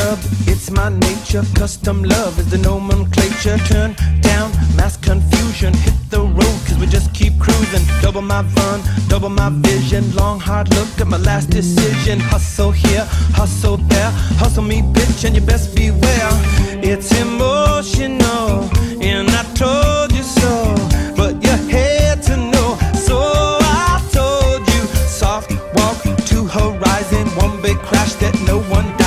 club, it's my nature. Custom love is the nomenclature. Turn down mass confusion, hit the road cause we just keep cruising. Double my fun, double my vision. Long hard look at my last decision. Hustle here, hustle there, hustle me bitch and you best beware. It's emotional and I told you so, but you had to know, so I told you. Soft walk to horizon, one big crash that no one